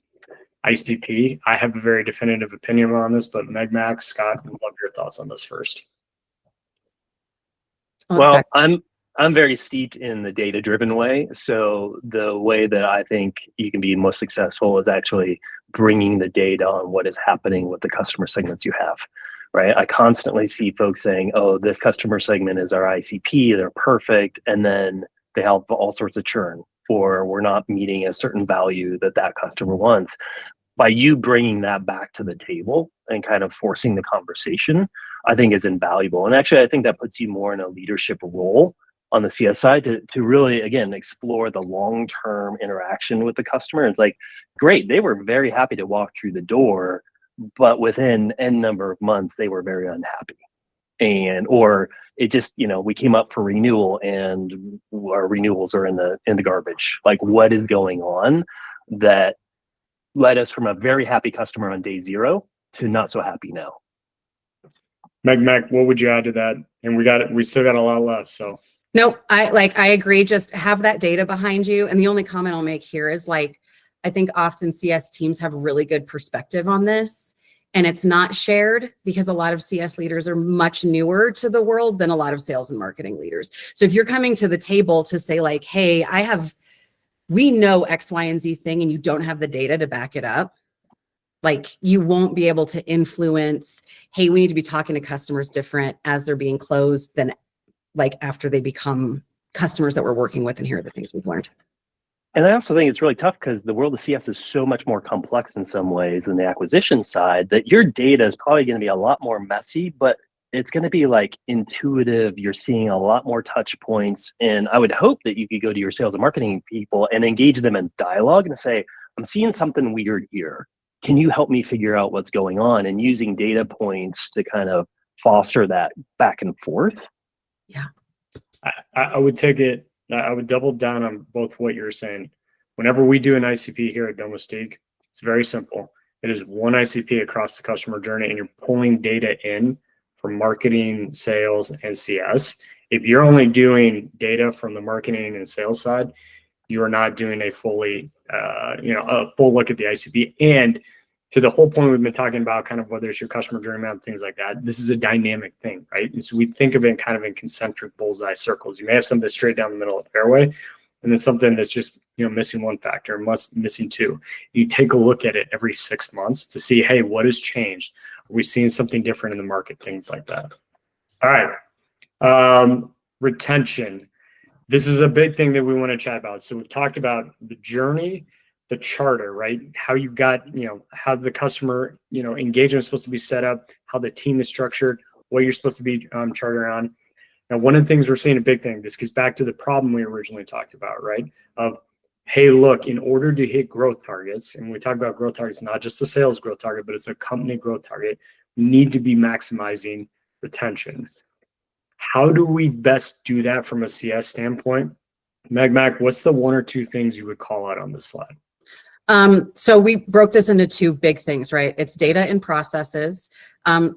ICP. I have a very definitive opinion on this, but Meg Mac, Scott, I'd love your thoughts on this first. Well, I'm very steeped in the data-driven way. So the way that I think you can be most successful is actually bringing the data on what is happening with the customer segments you have, right? I constantly see folks saying, oh, this customer segment is our ICP, they're perfect, and then they have all sorts of churn, or we're not meeting a certain value that that customer wants. By you bringing that back to the table and kind of forcing the conversation, I think is invaluable. And actually, I think that puts you more in a leadership role on the CS side to really, again, explore the long-term interaction with the customer. It's like, great, they were very happy to walk through the door, but within N number of months, they were very unhappy. Or it just, we came up for renewal and our renewals are in the garbage. Like, what is going on that led us from a very happy customer on day 0 to not so happy now? Mac, what would you add to that? And we still got a lot left, so. Nope, I agree. Just have that data behind you. And the only comment I'll make here is I think often CS teams have really good perspective on this, and it's not shared because a lot of CS leaders are much newer to the world than a lot of sales and marketing leaders. So if you're coming to the table to say hey, we know X, Y, and Z thing, and you don't have the data to back it up, you won't be able to influence, hey, we need to be talking to customers different as they're being closed than after they become customers that we're working with, and here are the things we've learned. And I also think it's really tough because the world of CS is so much more complex in some ways than the acquisition side, that your data is probably going to be a lot more messy, but it's going to be intuitive. You're seeing a lot more touch points. And I would hope that you could go to your sales and marketing people and engage them in dialogue and say, I'm seeing something weird here. Can you help me figure out what's going on? And using data points to kind of foster that back and forth. Yeah. I would take it, I would double down on both what you're saying. Whenever we do an ICP here at Domestique, it's very simple. It is one ICP across the customer journey, and you're pulling data in from marketing, sales, and CS. If you're only doing data from the marketing and sales side, you are not doing a fully, a full look at the ICP. And to the whole point we've been talking about, kind of whether it's your customer journey map, things like that, this is a dynamic thing, right? And so we think of it kind of in concentric bullseye circles. You may have something that's straight down the middle of the fairway, and then something that's just, missing one factor, missing two. You take a look at it every 6 months to see, hey, what has changed? Are we seeing something different in the market? Things like that. All right. Retention. This is a big thing that we want to chat about. So we've talked about the journey, the charter, right? How you've got, how the customer, engagement is supposed to be set up, how the team is structured, what you're supposed to be chartered on. Now, one of the things we're seeing, a big thing, this gets back to the problem we originally talked about, right? Of, hey, look, in order to hit growth targets, and when we talk about growth targets, not just a sales growth target, but it's a company growth target, we need to be maximizing retention. How do we best do that from a CS standpoint? Mac, what's the 1 or 2 things you would call out on this slide? So we broke this into 2 big things, right? It's data and processes.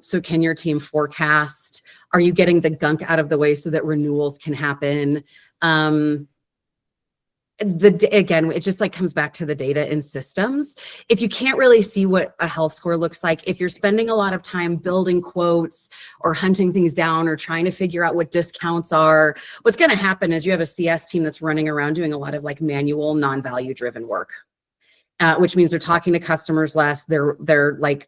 So can your team forecast? Are you getting the gunk out of the way so that renewals can happen? Again, it just comes back to the data and systems. If you can't really see what a health score looks like, if you're spending a lot of time building quotes or hunting things down or trying to figure out what discounts are, what's going to happen is you have a CS team that's running around doing a lot of manual, non-value driven work. Which means they're talking to customers less. They're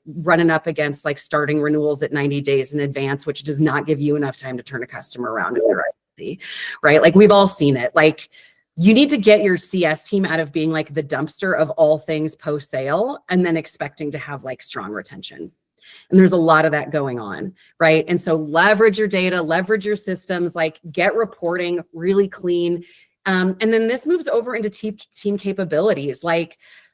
running up against starting renewals at 90 days in advance, which does not give you enough time to turn a customer around if they're healthy, right? We've all seen it. You need to get your CS team out of being the dumpster of all things post-sale and then expecting to have strong retention. And there's a lot of that going on, right? And so leverage your data, leverage your systems, get reporting really clean. And then this moves over into team capabilities,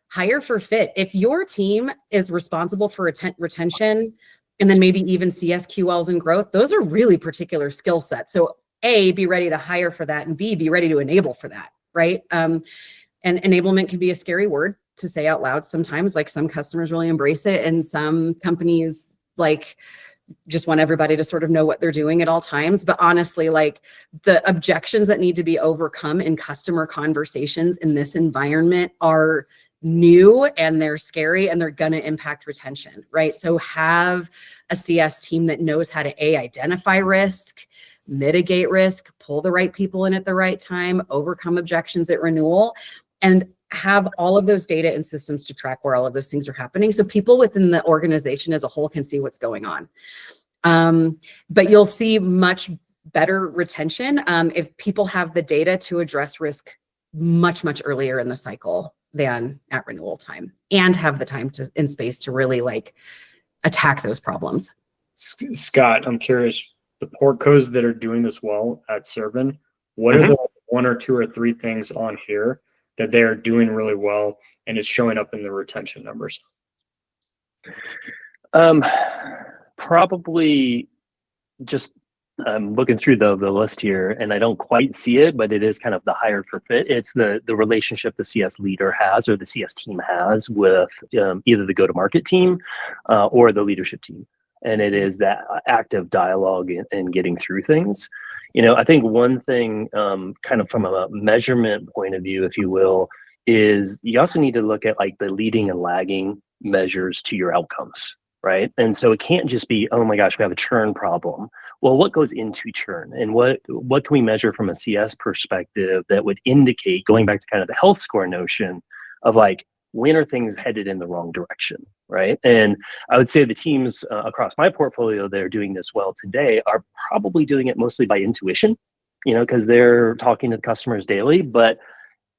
hire for fit. If your team is responsible for retention and then maybe even CSQLs and growth, those are really particular skill sets. So A, be ready to hire for that, and B, be ready to enable for that, right? And enablement can be a scary word to say out loud sometimes. Some customers really embrace it, and some companies just want everybody to sort of know what they're doing at all times. But honestly, the objections that need to be overcome in customer conversations in this environment are new, and they're scary, and they're going to impact retention, right? So have a CS team that knows how to identify risk, mitigate risk, pull the right people in at the right time, overcome objections at renewal, and have all of those data and systems to track where all of those things are happening, so people within the organization as a whole can see what's going on. But you'll see much better retention if people have the data to address risk much, much earlier in the cycle than at renewal time, and have the time and space to really attack those problems. Scott, I'm curious, the portcos that are doing this well at Servant, what are the one or two or three things on here that they're doing really well and it's showing up in the retention numbers? Probably just I'm looking through the list here and I don't quite see it, but it is kind of the hire for fit. It's the relationship the CS leader has or the CS team has with either the go-to-market team or the leadership team. And it is that active dialogue and getting through things. I think one thing kind of from a measurement point of view, if you will, is you also need to look at like the leading and lagging measures to your outcomes. Right. And so it can't just be, oh my gosh, we have a churn problem. Well, what goes into churn and what can we measure from a CS perspective that would indicate, going back to kind of the health score notion of like, when are things headed in the wrong direction? Right. And I would say the teams across my portfolio that are doing this well today are probably doing it mostly by intuition, because they're talking to the customers daily, but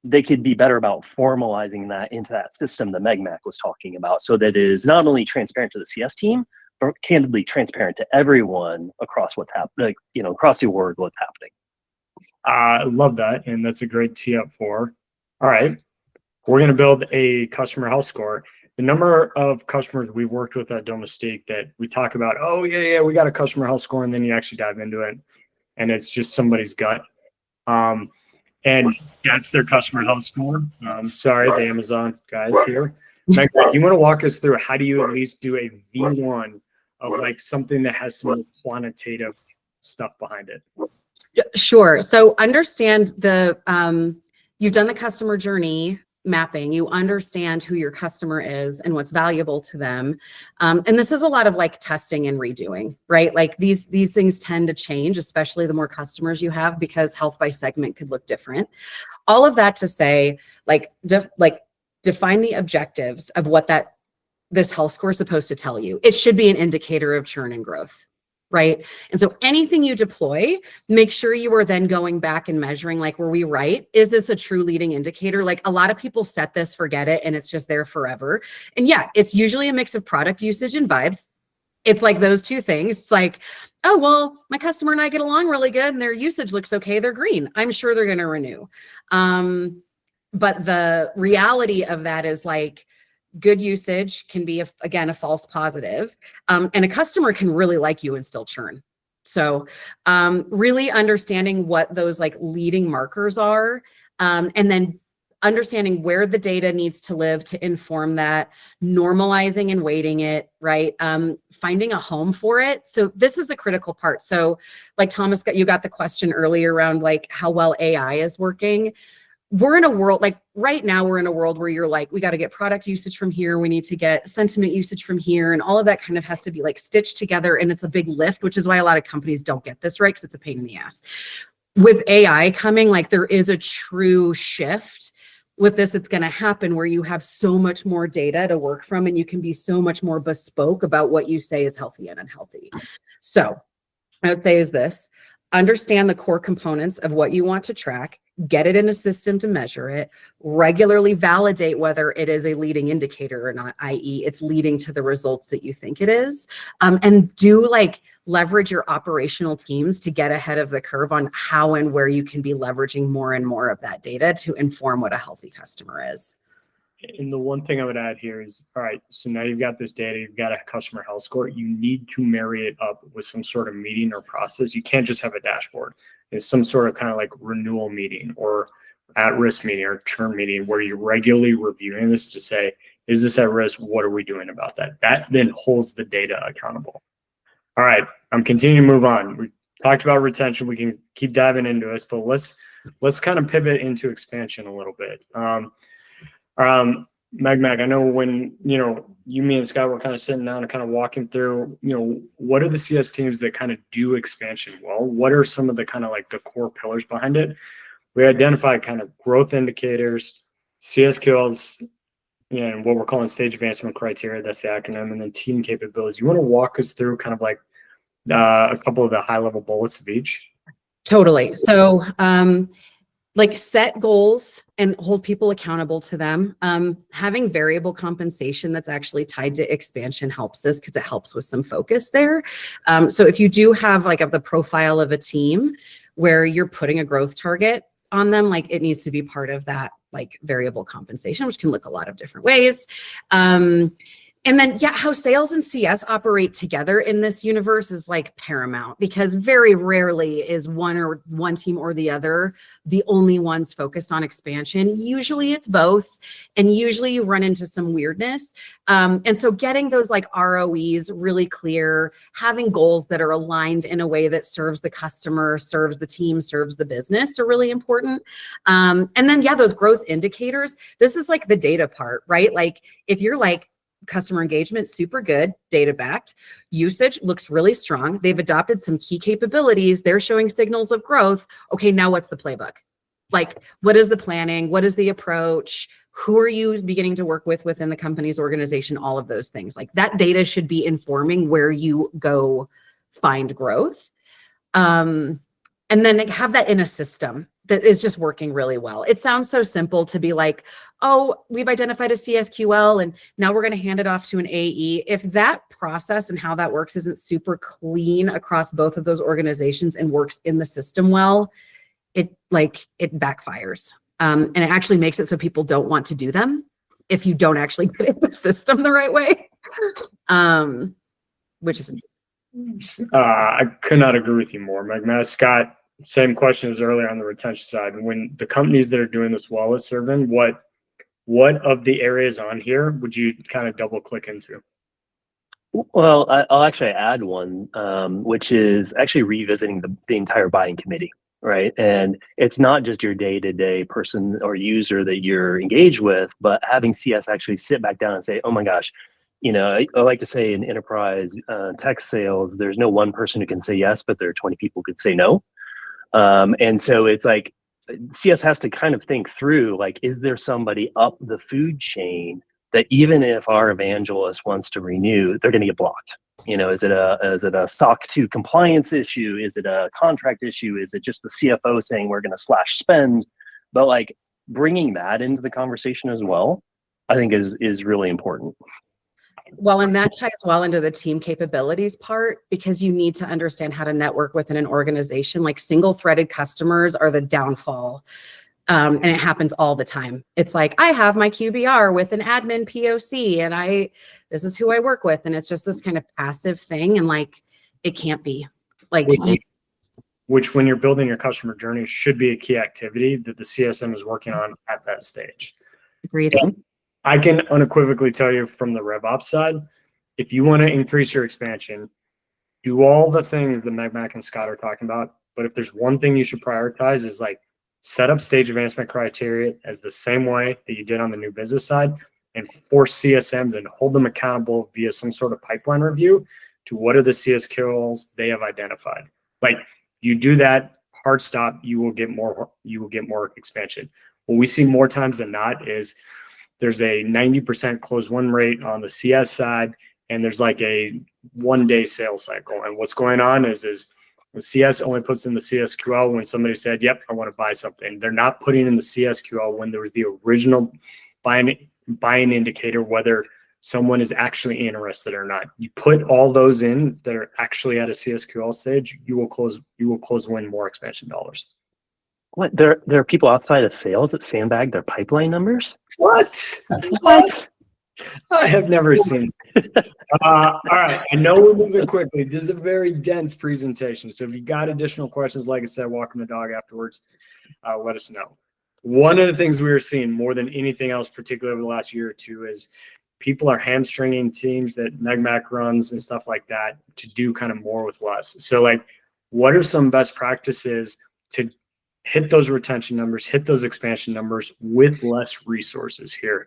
they could be better about formalizing that into that system that Mac was talking about, so that it is not only transparent to the CS team, but candidly transparent to everyone across what's happening, across the org, what's happening. I love that. And that's a great tee up for. All right. We're going to build a customer health score. The number of customers we've worked with at Domestique that we talk about, oh, yeah, we got a customer health score. And then you actually dive into it and it's just somebody's gut. And that's their customer health score. Sorry, the Amazon guys here. Meg, you want to walk us through how do you at least do a V1 of like something that has some quantitative stuff behind it? Sure. So understand you've done the customer journey mapping. You understand who your customer is and what's valuable to them. And this is a lot of like testing and redoing, right? Like these things tend to change, especially the more customers you have, because health by segment could look different. All of that to say, define the objectives of what this health score is supposed to tell you. It should be an indicator of churn and growth. Right. And so anything you deploy, make sure you are then going back and measuring, like, were we right? Is this a true leading indicator? Like a lot of people set this, forget it, and it's just there forever. And yeah, it's usually a mix of product usage and vibes. It's like those two things. It's like, oh, well, my customer and I get along really good and their usage looks okay. They're green. I'm sure they're going to renew. But the reality of that is like, good usage can be, again, a false positive. And a customer can really like you and still churn. So really understanding what those like leading markers are, and then understanding where the data needs to live to inform that, normalizing and weighting it, right? Finding a home for it. So this is the critical part. So like Thomas, you got the question earlier around like how well AI is working. We're in a world, like right now, we're in a world where you're like, we got to get product usage from here. We need to get sentiment usage from here. And all of that kind of has to be like stitched together. And it's a big lift, which is why a lot of companies don't get this right, because it's a pain in the ass. With AI coming, like there is a true shift. With this, it's going to happen where you have so much more data to work from and you can be so much more bespoke about what you say is healthy and unhealthy. So I would say is this: understand the core components of what you want to track, get it in a system to measure it, regularly validate whether it is a leading indicator or not, i.e. it's leading to the results that you think it is, and do like leverage your operational teams to get ahead of the curve on how and where you can be leveraging more and more of that data to inform what a healthy customer is. And the one thing I would add here is, all right, so now you've got this data, you've got a customer health score, you need to marry it up with some sort of meeting or process. You can't just have a dashboard. It's some sort of kind of like renewal meeting or at-risk meeting or churn meeting where you're regularly reviewing this to say, is this at risk? What are we doing about that? That then holds the data accountable. All right, I'm continuing to move on. We talked about retention. We can keep diving into this, but let's kind of pivot into expansion a little bit. Mac, I know when, you, me, and Scott were kind of sitting down and kind of walking through, what are the CS teams that kind of do expansion well? What are some of the kind of like the core pillars behind it? We identified kind of growth indicators, CS skills, and what we're calling stage advancement criteria. That's the acronym, and then team capabilities. You want to walk us through kind of like a couple of the high level bullets of each? Totally. So, like set goals and hold people accountable to them. Having variable compensation that's actually tied to expansion helps this because it helps with some focus there. So if you do have like the profile of a team, where you're putting a growth target on them, like it needs to be part of that like variable compensation, which can look a lot of different ways. And then, yeah, how sales and CS operate together in this universe is like paramount, because very rarely is one team or the other the only ones focused on expansion. Usually it's both, and usually you run into some weirdness. And so getting those like ROEs really clear, having goals that are aligned in a way that serves the customer, serves the team, serves the business are really important. And then, yeah, those growth indicators, this is like the data part, right? Like if you're like, customer engagement, super good, data backed. Usage looks really strong. They've adopted some key capabilities. They're showing signals of growth. Okay, now what's the playbook? Like, what is the planning? What is the approach? Who are you beginning to work with within the company's organization? All of those things. Like that data should be informing where you go find growth. And then have that in a system that is just working really well. It sounds so simple to be like, oh, we've identified a CSQL and now we're going to hand it off to an AE. If that process and how that works isn't super clean across both of those organizations and works in the system well, it backfires. And it actually makes it so people don't want to do them if you don't actually get in the system the right way. Which is I could not agree with you more, Meg. Scott, same question as earlier on the retention side. When the companies that are doing this well at Servant, what of the areas on here would you kind of double click into? Well, I'll actually add one, which is actually revisiting the entire buying committee, right? And it's not just your day-to-day person or user that you're engaged with, but having CS actually sit back down and say, oh my gosh, you know, I like to say in enterprise tech sales, there's no one person who can say yes, but there are 20 people who could say no. And so it's like CS has to kind of think through, like, is there somebody up the food chain that even if our evangelist wants to renew, they're going to get blocked? You know, is it a SOC 2 compliance issue? Is it a contract issue? Is it just the CFO saying we're going to slash spend? But like bringing that into the conversation as well, I think is really important. Well, and that ties well into the team capabilities part, because you need to understand how to network within an organization. Like single-threaded customers are the downfall. And it happens all the time. It's like, I have my QBR with an admin POC and this is who I work with. And it's just this kind of passive thing. And like, it can't be like, which when you're building your customer journey should be a key activity that the CSM is working on at that stage. Agreed. And I can unequivocally tell you from the RevOps side, if you want to increase your expansion, do all the things that Mac and Scott are talking about. But if there's one thing you should prioritize is like set up stage advancement criteria as the same way that you did on the new business side, and force CSMs and hold them accountable via some sort of pipeline review to what are the CS kills they have identified. Like you do that, hard stop, you will get more expansion. What we see more times than not is there's a 90% close win rate on the CS side, and there's like a 1-day sales cycle. And what's going on is the CS only puts in the CSQL when somebody said, yep, I want to buy something. They're not putting in the CSQL when there was the original buying indicator, whether someone is actually interested or not. You put all those in that are actually at a CSQL stage, you will close win more expansion dollars. What? There are people outside of sales that sandbag their pipeline numbers? What? What? I have never seen. All right. I know we're moving quickly. This is a very dense presentation. So if you got additional questions, like I said, walking the dog afterwards, let us know. One of the things we are seeing more than anything else, particularly over the last year or two, is people are hamstringing teams that Mac runs and stuff like that to do kind of more with less. So like, what are some best practices to hit those retention numbers, hit those expansion numbers with less resources here?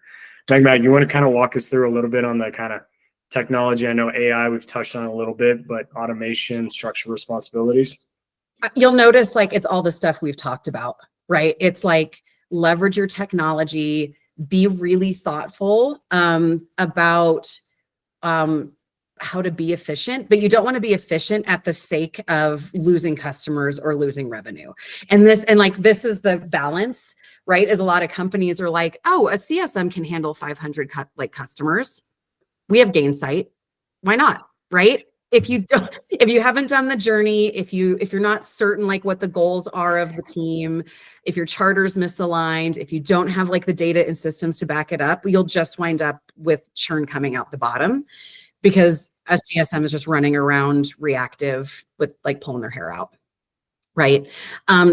Mac, you want to kind of walk us through a little bit on the kind of technology? I know AI, we've touched on a little bit, but automation, structured responsibilities. You'll notice like it's all the stuff we've talked about, right? It's like leverage your technology, be really thoughtful about how to be efficient, but you don't want to be efficient at the sake of losing customers or losing revenue. And this is the balance, right? As a lot of companies are like, oh, a CSM can handle 500 customers. We have Gainsight. Why not? Right? if you haven't done the journey, if you're not certain like what the goals are of the team, if your charter's misaligned, if you don't have like the data and systems to back it up, you'll just wind up with churn coming out the bottom because a CSM is just running around reactive with like pulling their hair out. Right.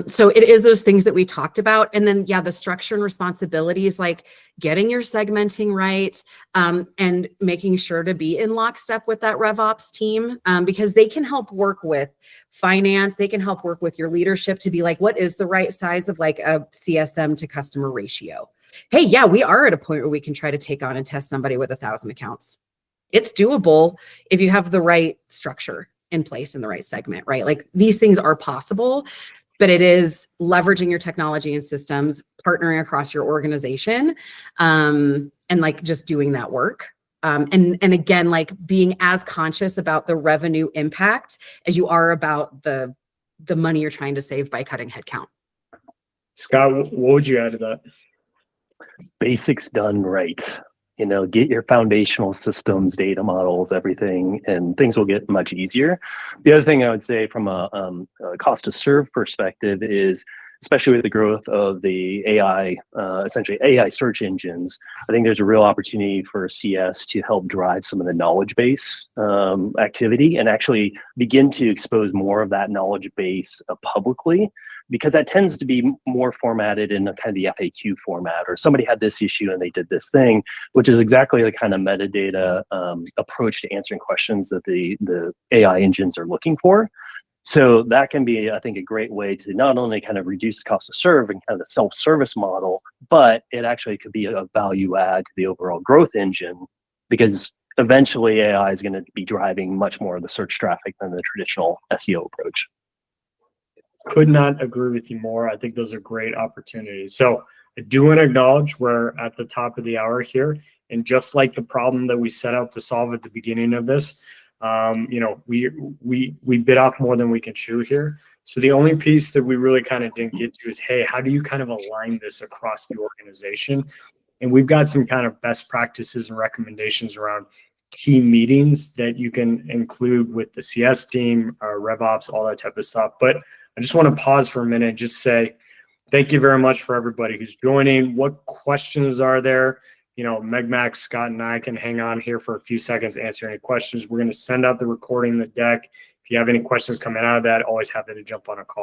So it is those things that we talked about. And then, yeah, the structure and responsibilities, like getting your segmenting right, and making sure to be in lockstep with that RevOps team, because they can help work with finance. They can help work with your leadership to be like, what is the right size of like a CSM to customer ratio? Hey, yeah, we are at a point where we can try to take on and test somebody with 1,000 accounts. It's doable if you have the right structure in place in the right segment, right? Like these things are possible, but it is leveraging your technology and systems, partnering across your organization, and like just doing that work. And again, like being as conscious about the revenue impact as you are about the money you're trying to save by cutting headcount. Scott, what would you add to that? Basics done right. Get your foundational systems, data models, everything, and things will get much easier. The other thing I would say from a cost to serve perspective is, especially with the growth of the AI, essentially AI search engines, I think there's a real opportunity for CS to help drive some of the knowledge base activity and actually begin to expose more of that knowledge base publicly, because that tends to be more formatted in a kind of the FAQ format, or somebody had this issue and they did this thing, which is exactly the kind of metadata approach to answering questions that the AI engines are looking for. So that can be, I think, a great way to not only kind of reduce the cost to serve and kind of the self-service model, but it actually could be a value add to the overall growth engine, because eventually AI is going to be driving much more of the search traffic than the traditional SEO approach. Could not agree with you more. I think those are great opportunities. So I do want to acknowledge we're at the top of the hour here. And just like the problem that we set out to solve at the beginning of this, we bit off more than we can chew here. So the only piece that we really kind of didn't get to is, hey, how do you kind of align this across the organization? And we've got some kind of best practices and recommendations around key meetings that you can include with the CS team, RevOps, all that type of stuff. But I just want to pause for a minute and just say thank you very much for everybody who's joining. What questions are there? Meg, Max, Scott, and I can hang on here for a few seconds to answer any questions. We're going to send out the recording, the deck. If you have any questions coming out of that, always happy to jump on a call.